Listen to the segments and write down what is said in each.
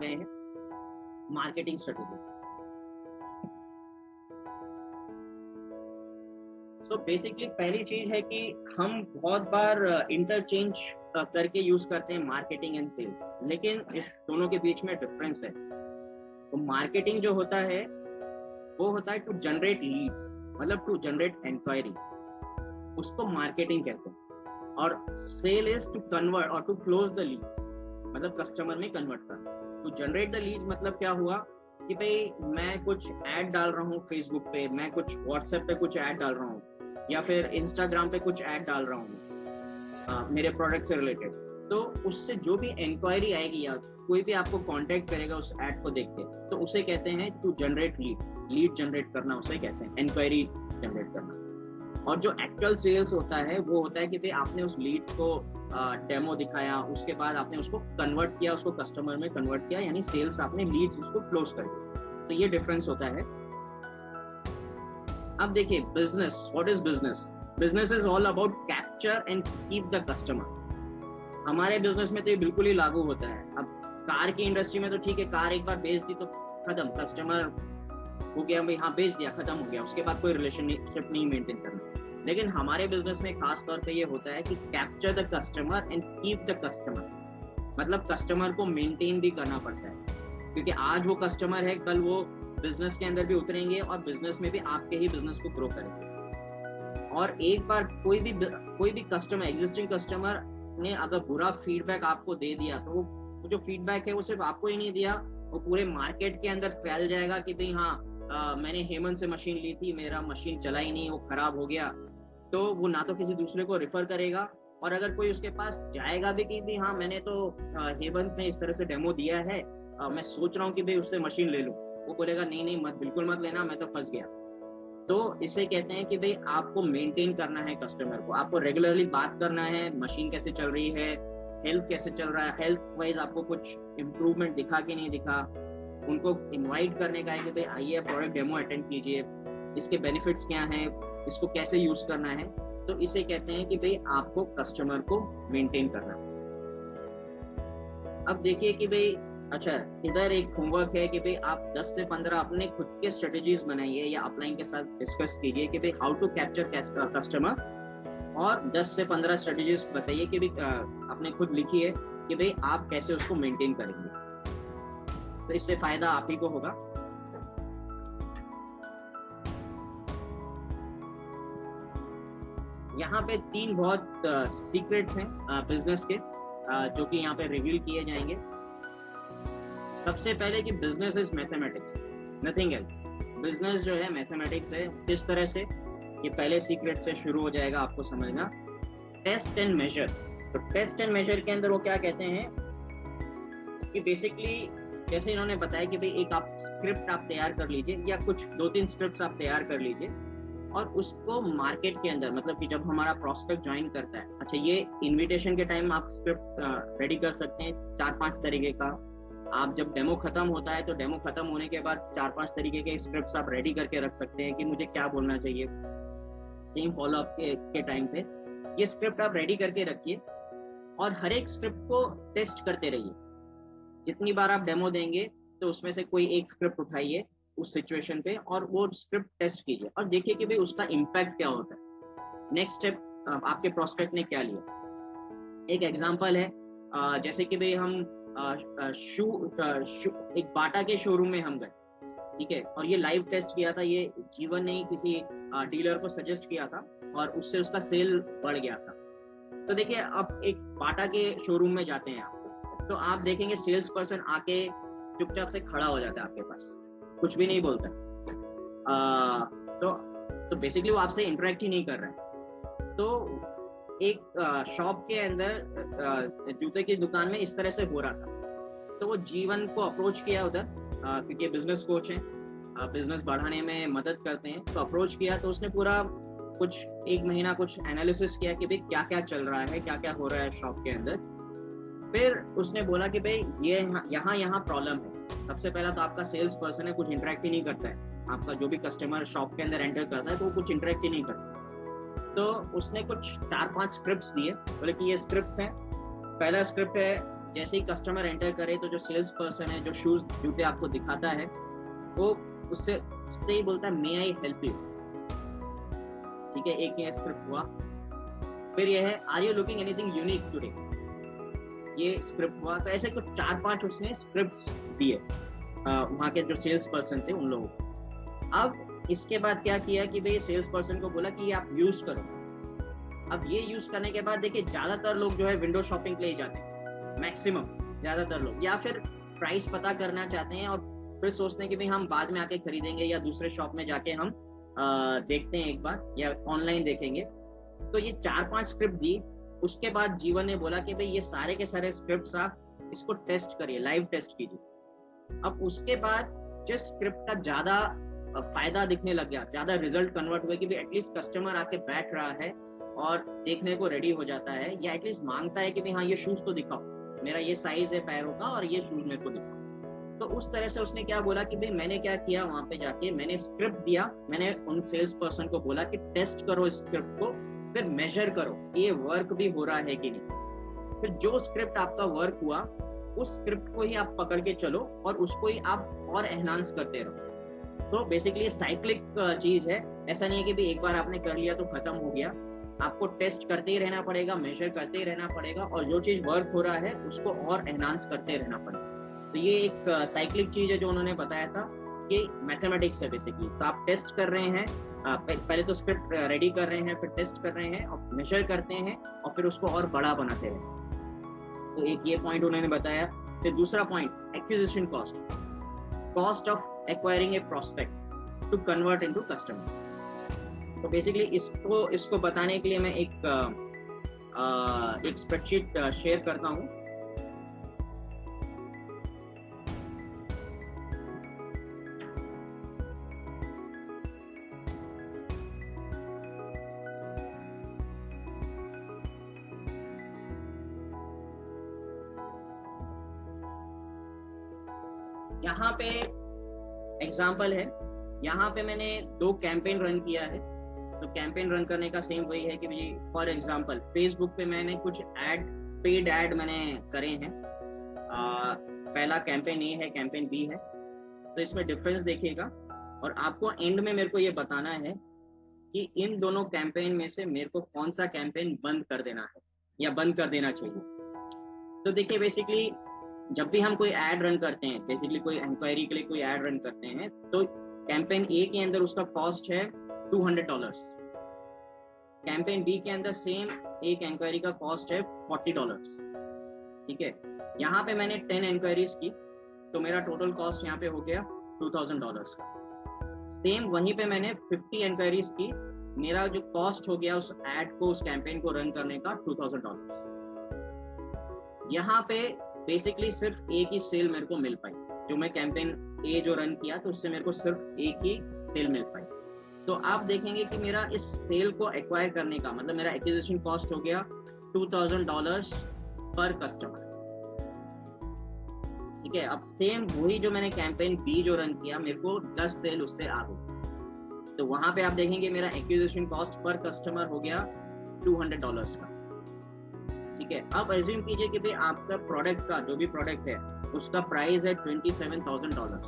गए हैं marketing strategy. तो बेसिकली पहली चीज है कि हम बहुत बार इंटरचेंज करके यूज करते हैं मार्केटिंग एंड सेल्स, लेकिन इस दोनों के बीच में डिफरेंस है। तो मार्केटिंग जो होता है वो होता है टू जनरेट लीड्स, मतलब टू जनरेट इंक्वायरी, उसको मार्केटिंग कहते हैं। और सेल इज टू कन्वर्ट और टू क्लोज द लीड्स, मतलब कस्टमर में कन्वर्ट करना। तो जनरेट द लीड्स मतलब क्या हुआ कि भाई मैं कुछ ऐड डाल रहा हूँ फेसबुक पे, मैं कुछ व्हाट्सएप पे कुछ ऐड डाल रहा हूँ, या फिर इंस्टाग्राम पे कुछ ऐड डाल रहा हूँ मेरे प्रोडक्ट से रिलेटेड। तो उससे जो भी इंक्वायरी आएगी या कोई भी आपको कांटेक्ट करेगा उस ऐड को देख के, तो उसे कहते हैं टू जनरेट लीड जनरेट करना, उसे कहते हैं इंक्वायरी जनरेट करना। और जो एक्चुअल सेल्स होता है वो होता है कि भाई आपने उस लीड को डेमो दिखाया, उसके बाद आपने उसको कन्वर्ट किया, उसको कस्टमर में कन्वर्ट किया, यानी सेल्स आपने लीड उसको क्लोज कर दिया। तो ये डिफरेंस होता है। अब देखिए business, what is business? Business is all about capture and keep the customer. हमारे बिजनेस में तो ये बिल्कुल ही लागू होता है। अब कार की इंडस्ट्री में तो ठीक है, कार एक बार बेच दी तो खत्म, कस्टमर हो गया भाई, हाँ बेच दिया, खत्म हो गया, उसके बाद कोई रिलेशनशिप नहीं मेंटेन करना। लेकिन हमारे बिजनेस में खास तौर पे ये होता है कि capture the customer and keep the customer, मतलब कस्टमर को मेंटेन भी करना पड़ता है, क्योंकि आज वो कस्टमर है, कल वो बिजनेस के अंदर भी उतरेंगे और बिजनेस में भी आपके ही बिजनेस को ग्रो करेंगे। और एक बार कोई भी कस्टमर, एग्जिस्टिंग कस्टमर ने अगर बुरा फीडबैक आपको दे दिया, तो वो जो फीडबैक है वो सिर्फ आपको ही नहीं दिया, वो पूरे मार्केट के अंदर फैल जाएगा कि भाई हाँ मैंने हेमंत से मशीन ली थी, मेरा मशीन चला ही नहीं, वो खराब हो गया। तो वो ना तो किसी दूसरे को रेफर करेगा, और अगर कोई उसके पास जाएगा भी कि भाई हाँ मैंने तो हेमंत ने इस तरह से डेमो दिया है, मैं सोच रहा हूँ कि भाई उससे मशीन ले लूँ, वो बोलेगा नहीं नहीं मत, बिल्कुल मत लेना, मैं तो फंस गया। तो इसे कहते हैं कि भाई आपको मेंटेन करना है कस्टमर को, आपको रेगुलरली बात करना है, मशीन कैसे चल रही है, हेल्थ कैसे चल रहा है, हेल्थ वाइज आपको कुछ इम्प्रूवमेंट दिखा कि नहीं दिखा, उनको इनवाइट करने का है कि भाई आइए प्रोडक्ट डेमो अटेंड कीजिए, इसके बेनिफिट्स क्या हैं, इसको कैसे यूज करना है। तो इसे कहते हैं कि भाई आपको कस्टमर को मेंटेन करना। अब देखिए कि भाई अच्छा, इधर एक होमवर्क है कि भाई आप 10 से 15 अपने खुद के स्ट्रेटेजीज बनाइए या अपलाइन के साथ डिस्कस कीजिए कि भाई हाउ टू कैप्चर कस्टमर, और 10 से 15 स्ट्रेटेजीज बताइए कि भाई अपने खुद लिखिए कि भाई आप कैसे उसको मेंटेन करेंगे। तो इससे फायदा आप ही को होगा। यहाँ पे 3 बहुत सीक्रेट्स हैं बिजनेस के, जो कि यहाँ पे रिवील किए जाएंगे। सबसे पहले कि business is mathematics, nothing else. Business जो है मैथमेटिक्स है। किस तरह से? ये पहले सीक्रेट से शुरू हो जाएगा आपको समझना। Test and measure. तो टेस्ट एंड मेजर के अंदर वो क्या कहते हैं कि बेसिकली जैसे इन्होंने बताया कि भाई एक आप स्क्रिप्ट आप तैयार कर लीजिए, या कुछ 2-3 स्क्रिप्ट्स आप तैयार कर लीजिए, और उसको मार्केट के अंदर, मतलब कि जब हमारा प्रोस्पेक्ट ज्वाइन करता है, अच्छा ये इनविटेशन के टाइम आप स्क्रिप्ट रेडी कर सकते हैं 4-5 तरीके का। आप जब डेमो खत्म होता है तो डेमो खत्म होने के बाद 4-5 तरीके के स्क्रिप्ट्स आप रेडी करके रख सकते हैं कि मुझे क्या बोलना चाहिए सेम फॉलोअप के टाइम पे। ये स्क्रिप्ट आप रेडी करके रखिए और हर एक स्क्रिप्ट को टेस्ट करते रहिए। जितनी बार आप डेमो देंगे तो उसमें से कोई एक स्क्रिप्ट उठाइए उस सिचुएशन पे और वो स्क्रिप्ट टेस्ट कीजिए और देखिए कि भाई उसका इम्पैक्ट क्या होता है। नेक्स्ट स्टेप आपके प्रोस्पेक्ट ने क्या लिया। एक एग्जांपल है, जैसे कि भाई हम एक बाटा के शोरूम में हम गए, ठीक है, और ये लाइव टेस्ट किया था, ये जीवन ने किसी डीलर को सजेस्ट किया था और उससे उसका सेल बढ़ गया था। तो देखिए अब एक बाटा के शोरूम में जाते हैं आप, तो आप देखेंगे सेल्स पर्सन आके चुपचाप से खड़ा हो जाता है आपके पास, कुछ भी नहीं बोलता। तो बेसिकली वो आपसे इंटरेक्ट ही नहीं कर रहा है। तो एक शॉप के अंदर जूते की दुकान में इस तरह से हो रहा था। तो वो जीवन को अप्रोच किया उधर, क्योंकि बिजनेस कोच हैं, बिजनेस बढ़ाने में मदद करते हैं, तो अप्रोच किया। तो उसने पूरा कुछ 1 महीना कुछ एनालिसिस किया कि भाई क्या क्या चल रहा है, क्या क्या हो रहा है शॉप के अंदर। फिर उसने बोला कि भाई ये यहाँ प्रॉब्लम है। सबसे पहला तो आपका सेल्स पर्सन है, कुछ इंटरेक्ट ही नहीं करता है। आपका जो भी कस्टमर शॉप के अंदर एंटर करता है तो वो कुछ इंटरेक्ट ही नहीं करता। तो उसने कुछ 4-5 स्क्रिप्ट्स दिए, बोले कि ये स्क्रिप्ट्स हैं। पहला स्क्रिप्ट है जैसे ही कस्टमर एंटर करे तो जो सेल्स पर्सन है, जो शूज जूते आपको दिखाता है, वो उससे ही बोलता है मे आई हेल्प यू। ठीक है, एक ये स्क्रिप्ट हुआ। फिर ये है are you looking anything unique today, ये स्क्रिप्ट हुआ। तो ऐसे कुछ 4-5 उसने स्क्रिप्ट्स दिए वहाँ के जो सेल्स पर्सन थे उन लोगों को। अब इसके बाद क्या किया कि भाई सेल्स पर्सन को बोला कि ये आप यूज करो। अब ये यूज करने के बाद देखिए ज्यादातर लोग जो है विंडो शॉपिंग के लिए जाते हैं, मैक्सिमम ज्यादातर लोग, या फिर प्राइस पता करना चाहते हैं और फिर सोचते हैं कि भाई हम बाद में आके खरीदेंगे या दूसरे शॉप में जाके हम देखते हैं एक बार, या ऑनलाइन देखेंगे। तो ये 4-5 स्क्रिप्ट दी। उसके बाद जीवन ने बोला कि भाई ये सारे के सारे स्क्रिप्ट्स आप इसको टेस्ट करिए, लाइव टेस्ट कीजिए। अब उसके बाद जिस स्क्रिप्ट का ज्यादा फायदा दिखने लग गया, ज्यादा रिजल्ट कन्वर्ट हुए कि भाई एटलीस्ट कस्टमर आके बैठ रहा है और देखने को रेडी हो जाता है, या एटलीस्ट मांगता है कि भाई हाँ ये शूज तो दिखाओ, मेरा ये साइज है पैरों का और ये शूज मेरे को दिखाओ। तो उस तरह से उसने क्या बोला कि भाई मैंने क्या किया, वहां पे जाके मैंने स्क्रिप्ट दिया, मैंने उन सेल्स पर्सन को बोला कि टेस्ट करो स्क्रिप्ट को, फिर मेजर करो कि ये वर्क भी हो रहा है कि नहीं। फिर जो स्क्रिप्ट आपका वर्क हुआ उस स्क्रिप्ट को ही आप पकड़ के चलो और उसको ही आप और एनहांस करते रहो। तो बेसिकली साइक्लिक चीज है, ऐसा नहीं है कि भाई एक बार आपने कर लिया तो खत्म हो गया। आपको टेस्ट करते ही रहना पड़ेगा, मेजर करते ही रहना पड़ेगा, और जो चीज वर्क हो रहा है उसको और एनहांस करते रहना पड़ेगा। तो ये एक साइक्लिक चीज है जो उन्होंने बताया था कि मैथमेटिक्स है बेसिकली। तो आप टेस्ट कर रहे हैं, पहले तो स्क्रिप्ट रेडी कर रहे हैं, फिर टेस्ट कर रहे हैं और मेजर करते हैं और फिर उसको और बड़ा बनाते हैं। तो एक ये पॉइंट उन्होंने बताया। फिर दूसरा point acquisition cost, cost of acquiring a prospect to convert into customer. तो बेसिकली इसको बताने के लिए मैं एक स्प्रेडशीट शेयर करता हूँ। यहाँ पे एग्जाम्पल है, यहाँ पे मैंने 2 कैंपेन रन किया है। तो कैंपेन रन करने का सेम वही है कि भाई फॉर एग्जांपल फेसबुक पे मैंने कुछ पेड ऐड मैंने करे हैं। पहला कैंपेन ए है, कैंपेन बी है। तो इसमें डिफरेंस देखिएगा और आपको एंड में मेरे को ये बताना है कि इन दोनों कैंपेन में से मेरे को कौन सा कैंपेन बंद कर देना है या बंद कर देना चाहिए। तो देखिए बेसिकली जब भी हम कोई ऐड रन करते हैं, बेसिकली कोई इंक्वायरी के लिए कोई ऐड रन करते हैं, तो कैंपेन ए के अंदर उसका कॉस्ट है $200, कैंपेन बी के अंदर सेम एक इंक्वायरी का कॉस्ट है $40। ठीक है, यहाँ पे मैंने 10 इंक्वायरीज की तो मेरा टोटल कॉस्ट यहाँ पे हो गया $2000 का। सेम वहीं पे मैंने 50 इंक्वायरीज की, मेरा जो कॉस्ट हो गया उस ऐड को, उस कैंपेन को रन करने का $2000। यहाँ पे बेसिकली सिर्फ एक ही सेल मेरे को मिल पाई, जो मैं कैंपेन ए जो रन किया तो उससे मेरे को सिर्फ एक ही सेल मिल पाई। तो आप देखेंगे कि मेरा इस सेल को एक्वायर करने का मतलब मेरा एक्विजिशन कॉस्ट हो गया $2000 पर कस्टमर। ठीक है, अब सेम वही जो मैंने कैंपेन बी जो रन किया, मेरे को 10 सेल उससे आ गई, तो वहां पे आप देखेंगे मेरा एक्विजिशन कॉस्ट पर कस्टमर हो गया $200 का। ठीक है, अब एज्यूम कीजिए कि भाई आपका प्रोडक्ट का जो भी प्रोडक्ट है उसका प्राइस है $27,000।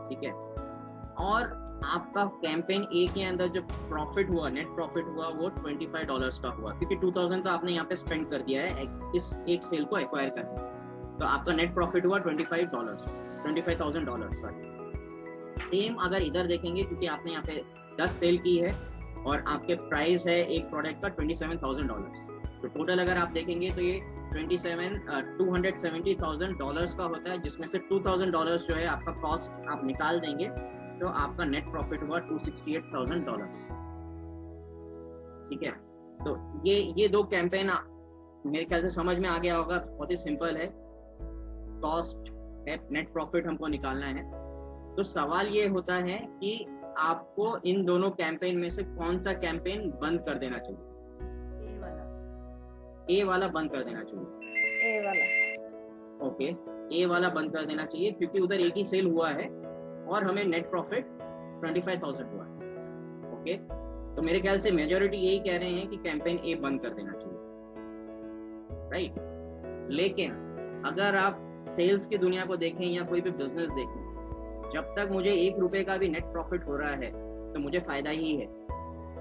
ठीक है, और आपका कैंपेन ए के अंदर जो प्रॉफिट हुआ, नेट प्रॉफिट हुआ, वो $25 का हुआ, क्योंकि 2000 तो आपने यहाँ पे स्पेंड कर दिया है इस एक सेल को एक्वायर करने। तो आपका नेट प्रॉफिट हुआ $25,000 सॉरी। सेम अगर इधर देखेंगे, क्योंकि आपने यहाँ पे 10 सेल की है और आपके प्राइस है एक प्रोडक्ट का $27,000, तो टोटल अगर आप देखेंगे तो ये $270,000 का होता है, जिसमें से $2,000 जो है आपका कॉस्ट आप निकाल देंगे तो आपका नेट प्रॉफिट हुआ $268,000। ठीक है, तो ये 2 कैंपेन मेरे ख्याल से समझ में आ गया होगा, बहुत ही सिंपल है। कॉस्ट है, नेट प्रॉफिट हमको निकालना है। तो सवाल ये होता है कि आपको इन दोनों कैंपेन में से कौन सा कैंपेन बंद कर देना चाहिए? ए वाला बंद कर देना चाहिए। ए वाला, ओके, ए वाला बंद कर देना चाहिए क्योंकि उधर एक ही सेल हुआ है और हमें नेट प्रॉफिट 25,000 हुआ है। ओके, तो मेरे ख्याल से मेजॉरिटी यही कह रहे हैं कि कैंपेन ए बंद कर देना चाहिए, राइट। लेकिन अगर आप सेल्स की दुनिया को देखें या कोई भी बिजनेस देखें, जब तक मुझे 1 रुपए का भी नेट प्रॉफिट हो रहा है तो मुझे फायदा ही है।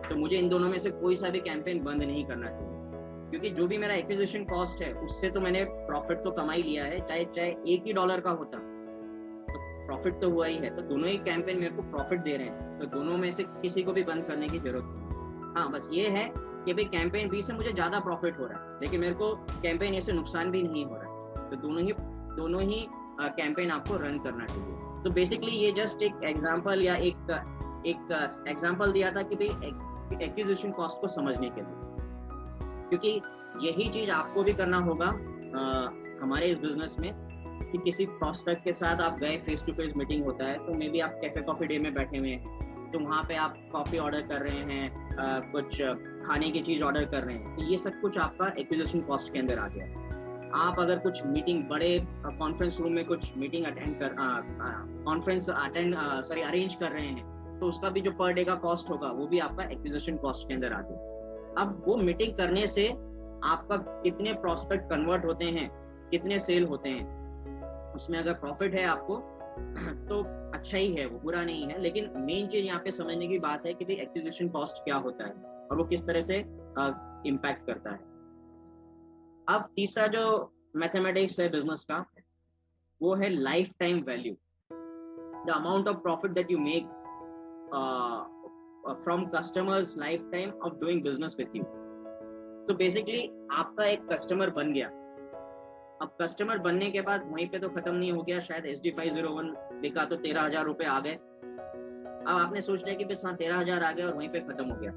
तो मुझे इन दोनों में से कोई सा भी कैंपेन बंद नहीं करना चाहिए, क्योंकि जो भी मेरा एक्विजिशन कॉस्ट है उससे तो मैंने प्रॉफिट तो कमा ही लिया है, चाहे चाहे $1 का होता तो प्रॉफिट तो हुआ ही है। तो दोनों ही कैंपेन मेरे को प्रॉफिट दे रहे हैं, तो दोनों में से किसी को भी बंद करने की जरूरत नहीं। हाँ, बस ये है कि भाई कैंपेन बी से मुझे ज़्यादा प्रॉफिट हो रहा है, लेकिन मेरे को कैंपेन ए से नुकसान भी नहीं हो रहा है, तो दोनों ही कैंपेन आपको रन करना चाहिए। तो बेसिकली ये जस्ट एक एग्जांपल या एक एग्जांपल दिया था कि भाई एक्विजिशन कॉस्ट को समझने के लिए, क्योंकि यही चीज आपको भी करना होगा हमारे इस बिजनेस में कि किसी प्रोस्पेक्ट के साथ आप गए, फेस टू फेस मीटिंग होता है, तो मे बी आप कैफे कॉफी डे में बैठे हुए हैं, तो वहाँ पे आप कॉफी ऑर्डर कर रहे हैं, कुछ खाने की चीज ऑर्डर कर रहे हैं, तो ये सब कुछ आपका एक्विजिशन कॉस्ट के अंदर आ गया। आप अगर कुछ मीटिंग बड़े कॉन्फ्रेंस रूम में कुछ मीटिंग अरेंज कर रहे हैं, तो उसका भी जो पर डे का कॉस्ट होगा वो भी आपका एक्विजिशन कॉस्ट के अंदर आ गया। अब वो मीटिंग करने से आपका कितने प्रोस्पेक्ट कन्वर्ट होते हैं, कितने सेल होते हैं, उसमें अगर प्रॉफिट है आपको तो अच्छा ही है, वो बुरा नहीं है। लेकिन मेन चीज यहाँ पे समझने की बात है कि भाई एक्विजिशन कॉस्ट क्या होता है और वो किस तरह से इम्पैक्ट करता है। अब तीसरा जो मैथमेटिक्स है बिजनेस का, वो है life time value, the amount of profit that you make from customers life time of doing business with you. तो बेसिकली आपका एक कस्टमर बन गया, अब कस्टमर बनने के बाद वहीं पे तो खत्म नहीं हो गया, शायद SD501 बिका तो 13,000 रुपए आ गए। अब आपने सोच लिया कि बस हाँ 13,000 आ गए और वहीं पे खत्म हो गया,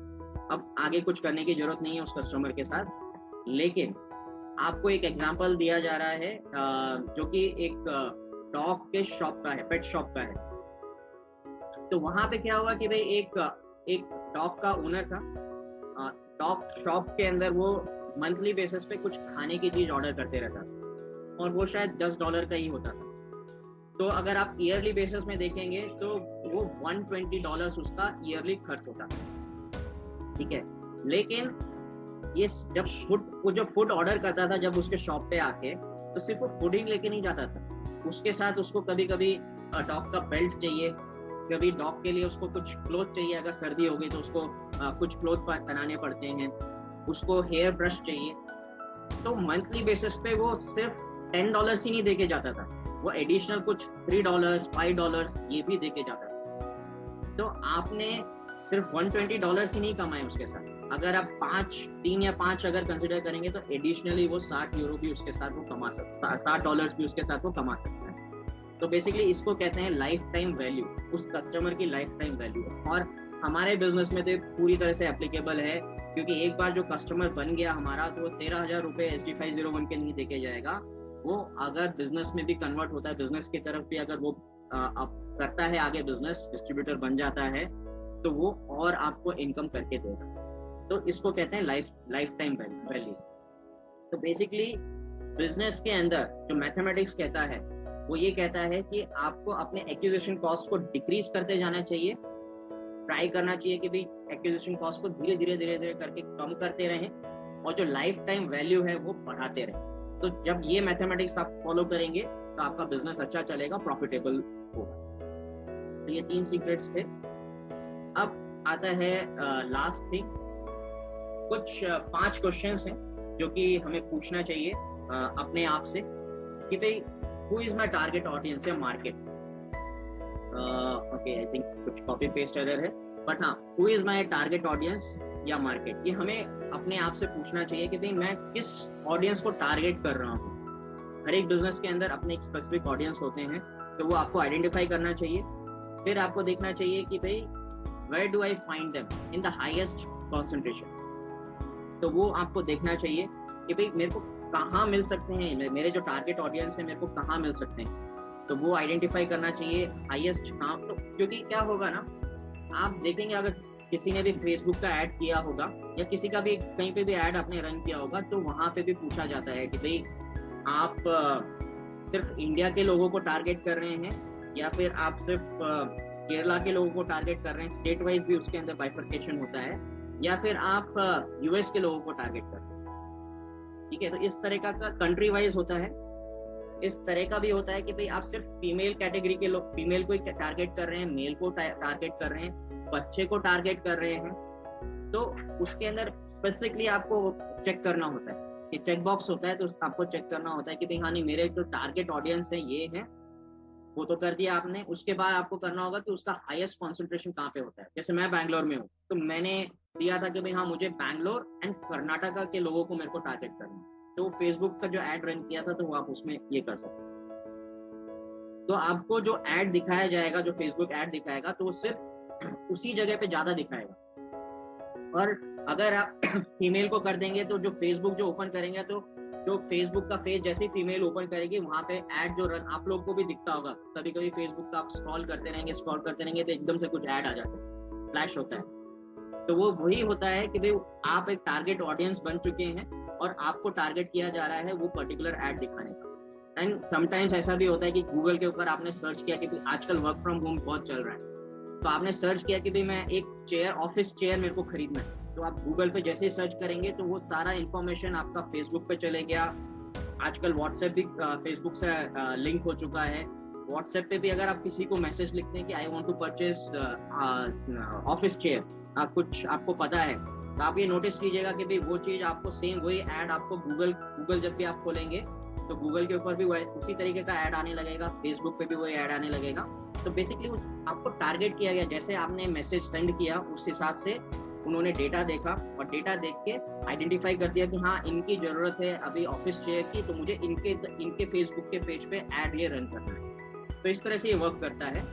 अब आगे कुछ करने की जरूरत नहीं है उस कस्टमर के साथ। लेकिन आपको एक एग्जांपल दिया जा रहा है जो कि एक डॉग के शॉप का है, पेट शॉप का है। तो वहां पे क्या हुआ कि भाई एक डॉग का ओनर था, डॉग शॉप के अंदर वो मंथली बेसिस पे कुछ खाने की चीज ऑर्डर करते रहता था और वो शायद $10 का ही होता था। तो अगर आप ईयरली बेसिस में देखेंगे तो वो $120 उसका ईयरली खर्च होता था, ठीक है। लेकिन ये जब वो जो फूड ऑर्डर करता था, जब उसके शॉप पे आके, तो सिर्फ वो फूड ही लेके नहीं जाता था, उसके साथ उसको कभी कभी डॉग का बेल्ट चाहिए, कभी डॉग के लिए उसको कुछ क्लोथ चाहिए, अगर सर्दी हो गई तो उसको कुछ क्लोथ बनाने पड़ते हैं, उसको हेयर ब्रश चाहिए। तो मंथली बेसिस पे वो सिर्फ $10 ही नहीं देके जाता था, वो एडिशनल कुछ $3, $5 ये भी देके जाता था। तो आपने सिर्फ $120 ही नहीं कमाए उसके साथ, अगर आप 3 या 5 अगर कंसिडर करेंगे तो एडिशनली वो €60 भी उसके साथ वो कमा सकता है, $60 भी उसके साथ वो कमा सकता है। तो बेसिकली इसको कहते हैं लाइफ टाइम वैल्यू, उस कस्टमर की लाइफ टाइम वैल्यू। और हमारे बिजनेस में तो पूरी तरह से एप्लीकेबल है, क्योंकि एक बार जो कस्टमर बन गया हमारा, तो वो 13,000 रुपए SD501 के नहीं देके जाएगा, वो अगर बिजनेस में भी कन्वर्ट होता है, बिजनेस की तरफ भी अगर वो करता है आगे, बिजनेस डिस्ट्रीब्यूटर बन जाता है, तो वो और आपको इनकम करके देगा। तो इसको कहते हैं लाइफ टाइम वैल्यू। तो बेसिकली बिजनेस के अंदर जो मैथमेटिक्स कहता है वो ये कहता है कि आपको अपने एक्विजिशन कॉस्ट को डिक्रीज करते जाना चाहिए, ट्राई करना चाहिए कि भाई एक्विजिशन कॉस्ट को धीरे धीरे करके कम करते रहें और जो लाइफ टाइम वैल्यू है वो बढ़ाते रहें। तो जब ये मैथमेटिक्स आप फॉलो करेंगे तो आपका बिजनेस अच्छा चलेगा, प्रॉफिटेबल होगा। तो ये 3 सीक्रेट्स थे। अब आता है लास्ट थिंग, कुछ 5 क्वेश्चंस हैं जो कि हमें पूछना चाहिए अपने आप से कि भाई who is my target audience या मार्केट। ओके, आई थिंक कुछ कॉपी पेस्ट एरर है, बट हाँ, who is my target audience या मार्केट, ये हमें अपने आप से पूछना चाहिए कि भाई मैं किस ऑडियंस को टारगेट कर रहा हूँ। हर एक बिजनेस के अंदर अपने एक स्पेसिफिक ऑडियंस होते हैं, तो वो आपको आइडेंटिफाई करना चाहिए। फिर आपको देखना चाहिए कि भाई where do I find them in the highest concentration, तो वो आपको देखना चाहिए कि भाई मेरे को कहाँ मिल सकते हैं, मेरे जो टारगेट ऑडियंस है मेरे को कहाँ मिल सकते हैं, तो वो आइडेंटिफाई करना चाहिए हाईएस्ट कहाँ। तो क्योंकि क्या होगा ना, आप देखेंगे अगर किसी ने भी फेसबुक का ऐड किया होगा या किसी का भी कहीं पे भी ऐड आपने रन किया होगा, तो वहाँ पे भी पूछा जाता है कि भाई आप सिर्फ इंडिया के लोगों को टारगेट कर रहे हैं या फिर आप सिर्फ केरला के लोगों को टारगेट कर रहे हैं, स्टेट वाइज भी उसके अंदर बाइफर्केशन होता है, या फिर आप US के लोगों को टारगेट कर रहे हैं, ठीक है। तो इस तरह का कंट्री वाइज होता है। इस तरह का भी होता है कि भाई आप सिर्फ फीमेल कैटेगरी के लोग, फीमेल को टारगेट कर रहे हैं, मेल को टारगेट कर रहे हैं, बच्चे को टारगेट कर रहे हैं, तो उसके अंदर स्पेसिफिकली आपको चेक करना होता है कि चेक बॉक्स होता है, तो आपको चेक करना होता है कि भाई हाँ नहीं मेरे जो टारगेट ऑडियंस है ये है, वो तो कर दिया आपने। उसके बाद आपको करना होगा कि उसका हाईएस्ट कॉन्सेंट्रेशन कहाँ पे होता है। जैसे मैं बैंगलोर में हूँ, तो मैंने दिया था कि भाई हाँ मुझे बैंगलोर एंड कर्नाटका के लोगों को मेरे को टारगेट करना है, तो फेसबुक का जो एड रन किया था तो वो आप उसमें ये कर सकते हैं। तो आपको जो एड दिखाया जाएगा, जो फेसबुक एड दिखाएगा, तो वो सिर्फ उसी जगह पे ज्यादा दिखाएगा। और अगर आप फीमेल को कर देंगे तो जो फेसबुक जो ओपन करेंगे, तो जो फेसबुक का पेज जैसे ही फीमेल ओपन करेगी, वहां पे ऐड जो रन, आप लोगों को भी दिखता होगा कभी कभी फेसबुक का आप स्क्रॉल करते रहेंगे तो एकदम से कुछ ऐड आ जाते हैं, फ्लैश होता है। तो वो वही होता है कि भाई आप एक टारगेट ऑडियंस बन चुके हैं और आपको टारगेट किया जा रहा है वो पर्टिकुलर ऐड दिखाने का। एंड समटाइम्स ऐसा भी होता है कि गूगल के ऊपर आपने सर्च किया कि आजकल वर्क फ्रॉम होम बहुत चल रहा है, तो आपने सर्च किया कि भाई मैं एक चेयर, ऑफिस चेयर मेरे को खरीदना है, तो आप गूगल पे जैसे ही सर्च करेंगे तो वो सारा इंफॉर्मेशन आपका फेसबुक पे चले गया। आजकल व्हाट्सएप भी फेसबुक से लिंक हो चुका है। व्हाट्सएप पे भी अगर आप किसी को मैसेज लिखते हैं कि I want to purchase office chair, कुछ आपको पता है, तो आप ये नोटिस कीजिएगा कि भाई वो चीज़ आपको सेम वही ऐड आपको गूगल जब भी आप खोलेंगे तो गूगल के ऊपर भी उसी तरीके का ऐड आने लगेगा, फेसबुक पे भी वही ऐड आने लगेगा। तो बेसिकली आपको टारगेट किया गया, जैसे आपने मैसेज सेंड किया उस हिसाब से उन्होंने डेटा देखा और डेटा देख के आइडेंटिफाई कर दिया कि हाँ इनकी जरूरत है अभी ऑफिस चेयर की, तो मुझे इनके फेसबुक के पेज पे ऐड ये रन करना है। तो इस तरह से ये वर्क करता है।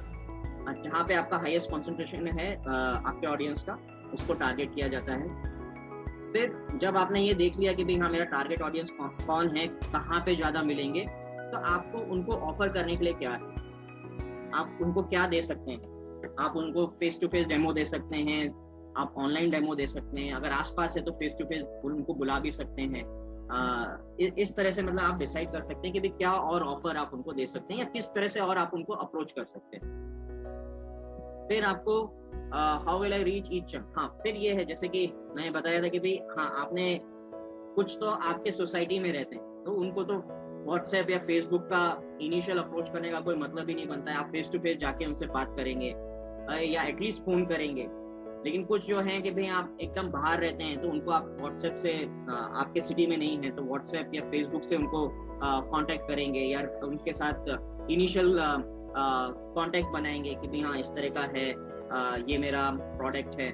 जहाँ पे आपका हाईएस्ट कॉन्सेंट्रेशन है आपके ऑडियंस का, उसको टारगेट किया जाता है। फिर जब आपने ये देख लिया कि भाई हाँ मेरा टारगेट ऑडियंस कौन है, कहाँ पे ज़्यादा मिलेंगे, तो आपको उनको ऑफर करने के लिए क्या है, आप उनको क्या दे सकते हैं। आप उनको फेस टू फेस डेमो दे सकते हैं, आप ऑनलाइन डेमो दे सकते हैं, अगर आसपास है तो फेस टू फेस उनको बुला भी सकते हैं। इस तरह से मतलब आप डिसाइड कर सकते हैं कि भाई क्या और ऑफर आप उनको दे सकते हैं या किस तरह से और आप उनको अप्रोच कर सकते हैं। फिर आपको how will I reach each, हाँ फिर ये है जैसे कि मैंने बताया था कि भाई हाँ आपने कुछ तो आपके सोसाइटी में रहते हैं, तो उनको तो व्हाट्सएप या फेसबुक का इनिशियल अप्रोच करने का कोई मतलब ही नहीं बनता है। आप फेस टू फेस जाके उनसे बात करेंगे या एटलीस्ट फोन करेंगे। लेकिन कुछ जो है कि भाई आप एकदम बाहर रहते हैं, तो उनको आप व्हाट्सएप से, आपके सिटी में नहीं है तो व्हाट्सएप या फेसबुक से उनको कांटेक्ट करेंगे या उनके साथ इनिशियल कांटेक्ट बनाएंगे कि भाई हाँ इस तरह का है, ये मेरा प्रोडक्ट है।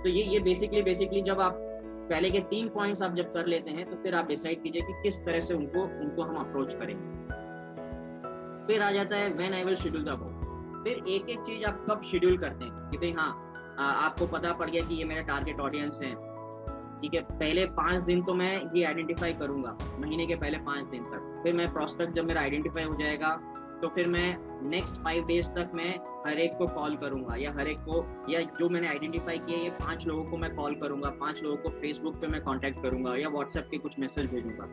तो ये बेसिकली जब आप पहले के 3 पॉइंट्स आप जब कर लेते हैं, तो फिर आप डिसाइड कीजिए कि किस तरह से उनको हम अप्रोच करेंगे। फिर आ जाता है when I will schedule the call. फिर एक एक चीज आप कब शेड्यूल करते हैं कि भाई हाँ आपको पता पड़ गया कि ये मेरा टारगेट ऑडियंस है, ठीक है, पहले 5 दिन तो मैं ये आइडेंटिफाई करूंगा, महीने के पहले 5 दिन तक। फिर मैं प्रोस्पेक्ट जब मेरा आइडेंटिफाई हो जाएगा, तो फिर मैं नेक्स्ट 5 डेज तक मैं हर एक को कॉल करूंगा, या हर एक को, या जो मैंने आइडेंटिफाई किया ये 5 लोगों को मैं कॉल करूंगा, 5 लोगों को फेसबुक पे मैं कांटेक्ट करूंगा या व्हाट्सएप के कुछ मैसेज भेजूंगा।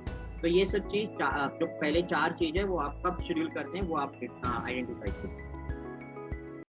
तो ये सब चीज जो पहले 4 चीज है वो आप कब शेड्यूल करते हैं वो आप आइडेंटिफाई करें।